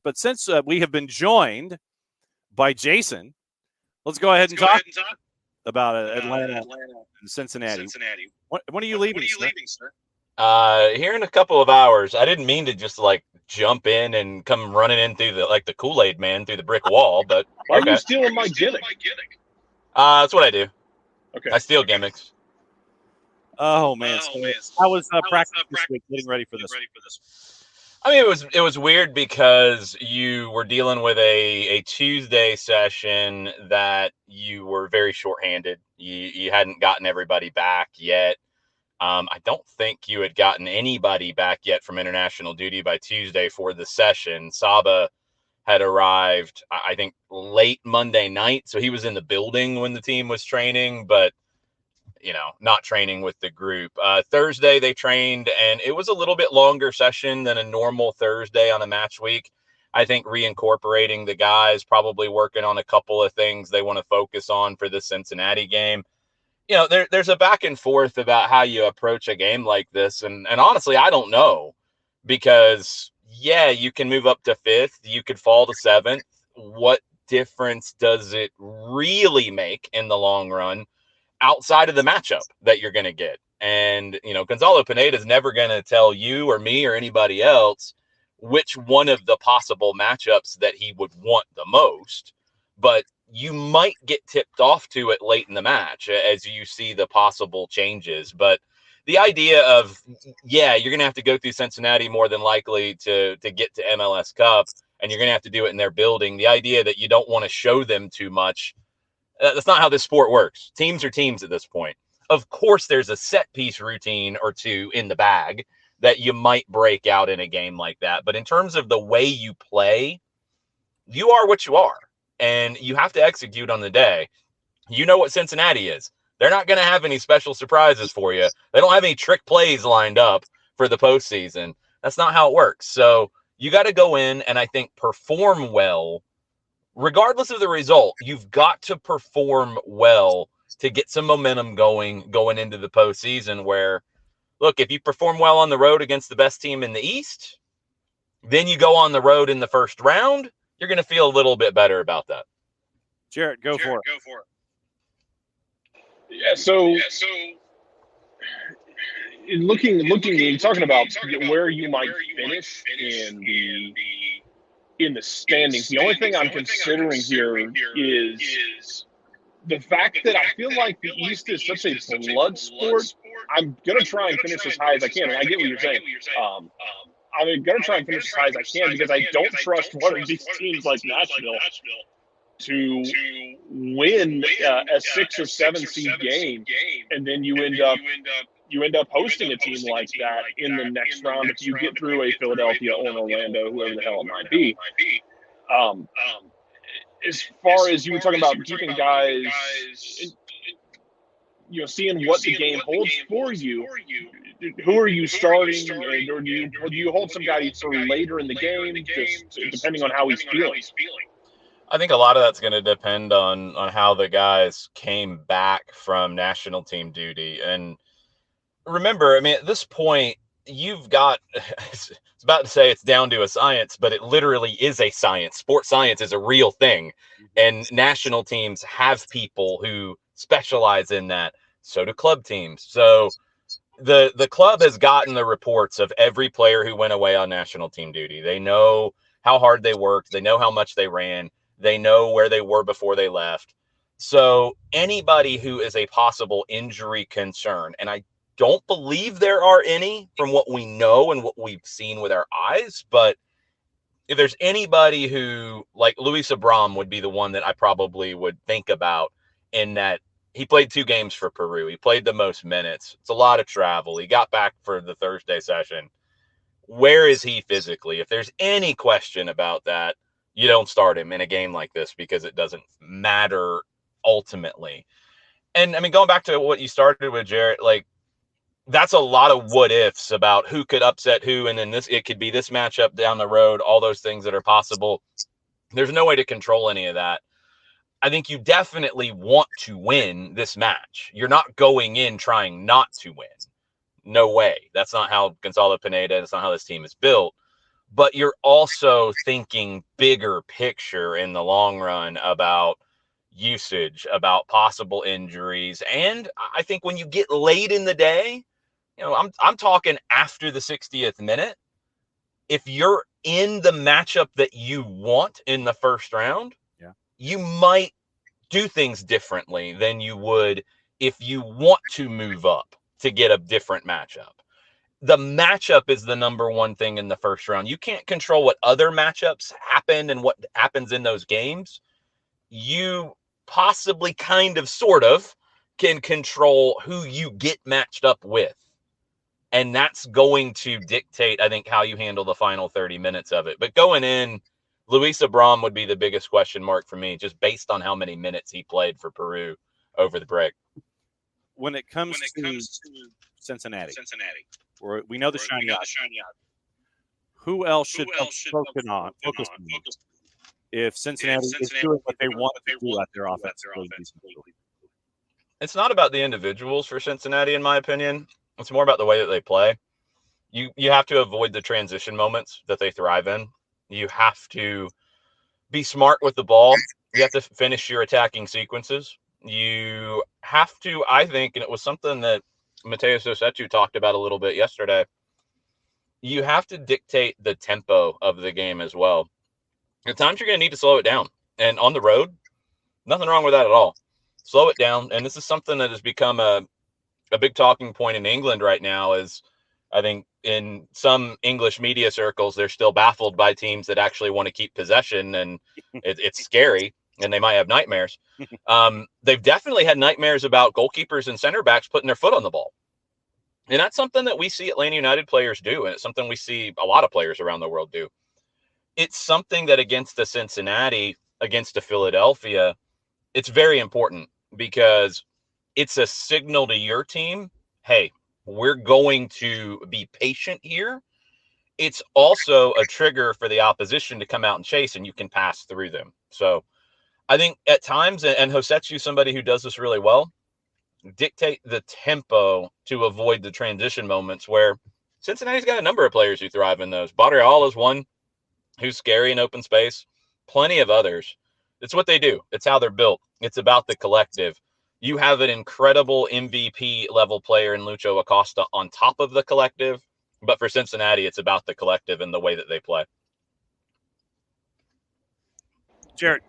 But since we have been joined by Jason, let's go ahead and talk about Atlanta and Cincinnati. When are you leaving, sir? Here in a couple of hours. I didn't mean to just jump in and come running in through the Kool-Aid man through the brick wall, but why are you stealing my gimmick? That's what I do. Okay. I steal gimmicks. Oh man, how was practice this week getting ready for this? I mean, it was weird because you were dealing with a Tuesday session that you were very shorthanded. You hadn't gotten everybody back yet. I don't think you had gotten anybody back yet from international duty by Tuesday for the session. Saba had arrived, I think, late Monday night, so he was in the building when the team was training, but not training with the group. Thursday they trained, and it was a little bit longer session than a normal Thursday on a match week. I think reincorporating the guys, probably working on a couple of things they want to focus on for the Cincinnati game. There's a back and forth about how you approach a game like this. And honestly, I don't know, because you can move up to 5th. You could fall to 7th. What difference does it really make in the long run outside of the matchup that you're going to get? And, Gonzalo Pineda is never going to tell you or me or anybody else which one of the possible matchups that he would want the most, but you might get tipped off to it late in the match as you see the possible changes. But the idea of, you're going to have to go through Cincinnati more than likely to get to MLS Cup, and you're going to have to do it in their building. The idea that you don't want to show them too much, that's not how this sport works. Teams are teams at this point. Of course, there's a set piece routine or two in the bag that you might break out in a game like that. But in terms of the way you play, you are what you are, and you have to execute on the day. You know what Cincinnati is. They're not going to have any special surprises for you. They don't have any trick plays lined up for the postseason. That's not how it works. So you got to go in and I think perform well. Regardless of the result, you've got to perform well to get some momentum going into the postseason where, look, if you perform well on the road against the best team in the East, then you go on the road in the first round, you're going to feel a little bit better about that. Jarrett, go for it. Yeah, so looking, talking about where you might finish in the standings. The only thing I'm considering here is the fact that I feel like the East is such a blood sport. I'm going to try and finish as high as I can. And I get what you're saying. I'm going to try and finish as high as I can because I don't trust one of these teams like Nashville to win a 6 or 7 seed game, and then you end up hosting a team like that in the next round if you get through a Philadelphia or an Orlando, whoever the hell it might be. As far as you were talking about keeping guys, seeing what the game holds for you, who are you starting, or do you hold some guy for later in the game, just depending on how he's feeling? I think a lot of that's going to depend on how the guys came back from national team duty. And remember, I mean, at this point, you've got, it's about to say it's down to a science, but it literally is a science. Sports science is a real thing. And national teams have people who specialize in that. So do club teams. So the club has gotten the reports of every player who went away on national team duty. They know how hard they worked. They know how much they ran. They know where they were before they left. So anybody who is a possible injury concern, and I don't believe there are any from what we know and what we've seen with our eyes, but if there's anybody who, like Luis Abram would be the one that I probably would think about, in that he played 2 games for Peru. He played the most minutes. It's a lot of travel. He got back for the Thursday session. Where is he physically? If there's any question about that, you don't start him in a game like this because it doesn't matter ultimately. And I mean, going back to what you started with, Jarrett, like, that's a lot of what ifs about who could upset who. And then it could be this matchup down the road, all those things that are possible. There's no way to control any of that. I think you definitely want to win this match. You're not going in trying not to win. No way. That's not how Gonzalo Pineda, that's not how this team is built. but you're also thinking bigger picture in the long run about usage, about possible injuries. And I think when you get late in the day, I'm talking after the 60th minute, if you're in the matchup that you want in the first round, you might do things differently than you would if you want to move up to get a different matchup. The matchup is the number one thing in the first round. You can't control what other matchups happen and what happens in those games. You possibly sort of can control who you get matched up with. And that's going to dictate, I think, how you handle the final 30 minutes of it. But going in, Luis Abram would be the biggest question mark for me, just based on how many minutes he played for Peru over the break. When it comes to Cincinnati, we know the shiny object. Who else should focus on if Cincinnati is doing what they want to do at their offensive? It's not about the individuals for Cincinnati, in my opinion. It's more about the way that they play. You have to avoid the transition moments that they thrive in. You have to be smart with the ball. You have to finish your attacking sequences. You have to, I think, and it was something that Mateus Osetu talked about a little bit yesterday, you have to dictate the tempo of the game as well. At times you're going to need to slow it down. And on the road, nothing wrong with that at all. Slow it down. And this is something that has become a big talking point in England right now. Is I think in some English media circles, they're still baffled by teams that actually want to keep possession, and it's scary, and they might have nightmares. They've definitely had nightmares about goalkeepers and center backs putting their foot on the ball. And that's something that we see Atlanta United players do, and it's something we see a lot of players around the world do. It's something that against the Cincinnati, against the Philadelphia, it's very important, because it's a signal to your team, hey, we're going to be patient here. It's also a trigger for the opposition to come out and chase, and you can pass through them. So I think at times, and Josetsu's somebody who does this really well, dictate the tempo to avoid the transition moments, where Cincinnati's got a number of players who thrive in those. Barreal is one who's scary in open space. Plenty of others. It's what they do. It's how they're built. It's about the collective. You have an incredible MVP level player in Lucho Acosta on top of the collective, but for Cincinnati, it's about the collective and the way that they play. Jared.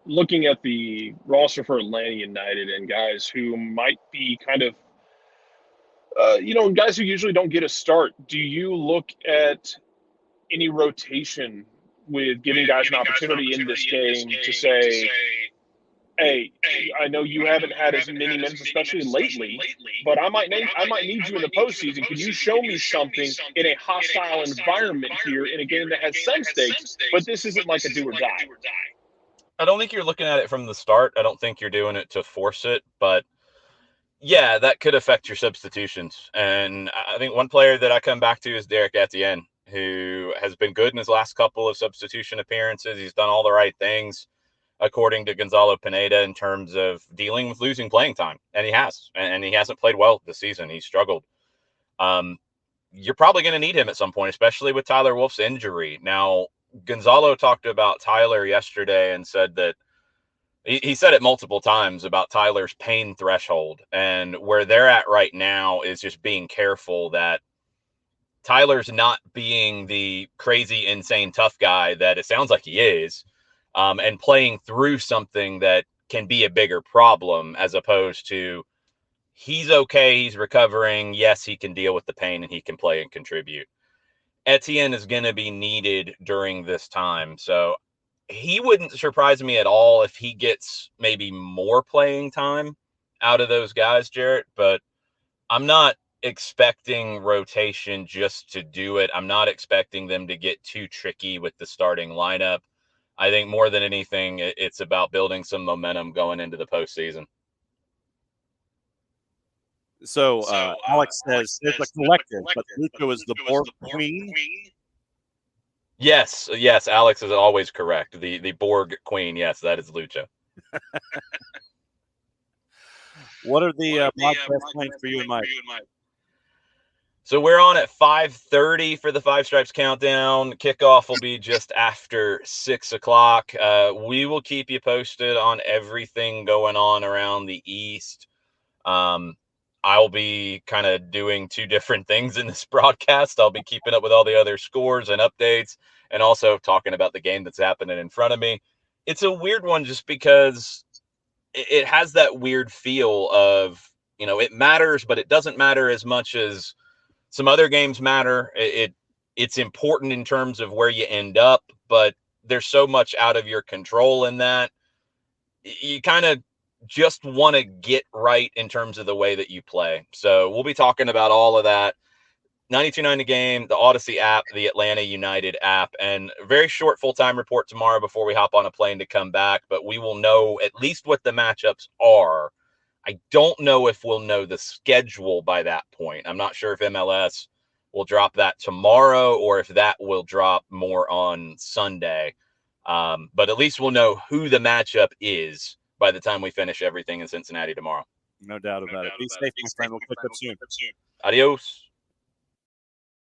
Looking at the roster for Atlanta United and guys who might be kind of, guys who usually don't get a start, do you look at any rotation with giving guys an opportunity in this game to say, hey, I know you haven't had as many minutes, especially lately, but I might need you in the postseason. Can you show me something in a hostile environment here in a game that has some stakes, but this isn't like a do or die? I don't think you're looking at it from the start. I don't think you're doing it to force it, but yeah, that could affect your substitutions. And I think one player that I come back to is Derek Etienne, who has been good in his last couple of substitution appearances. He's done all the right things, according to Gonzalo Pineda, in terms of dealing with losing playing time. And he has. And he hasn't played well this season. He's struggled. You're probably going to need him at some point, especially with Tyler Wolff's injury. Now, Gonzalo talked about Tyler yesterday and said that he said it multiple times about Tyler's pain threshold. And where they're at right now is just being careful that Tyler's not being the crazy, insane, tough guy that it sounds like he is, and playing through something that can be a bigger problem, as opposed to he's okay, he's recovering. Yes, he can deal with the pain and he can play and contribute. Etienne is going to be needed during this time. So he wouldn't surprise me at all if he gets maybe more playing time out of those guys, Jarrett, but I'm not expecting rotation just to do it. I'm not expecting them to get too tricky with the starting lineup. I think more than anything, it's about building some momentum going into the postseason. So Alex says there's a collective, but Lucho is the board queen. Yes, Alex is always correct. The Borg queen, yes, that is Lucha. What are the podcast plans for you and Mike? So we're on at 5:30 for the Five Stripes Countdown. Kickoff will be just after 6 o'clock. We will keep you posted on everything going on around the East. I'll be kind of doing two different things in this broadcast. I'll be keeping up with all the other scores and updates, and also talking about the game that's happening in front of me. It's a weird one just because it has that weird feel of, it matters, but it doesn't matter as much as some other games matter. It's important in terms of where you end up, but there's so much out of your control in that. You kind of just want to get right in terms of the way that you play. So we'll be talking about all of that. 92.9 The Game, the Odyssey app, the Atlanta United app, and a very short full-time report tomorrow before we hop on a plane to come back, but we will know at least what the matchups are. I don't know if we'll know the schedule by that point. I'm not sure if MLS will drop that tomorrow or if that will drop more on Sunday. But at least we'll know who the matchup is by the time we finish everything in Cincinnati tomorrow. No doubt about it. Be safe, my friend. We'll catch up soon. Adios.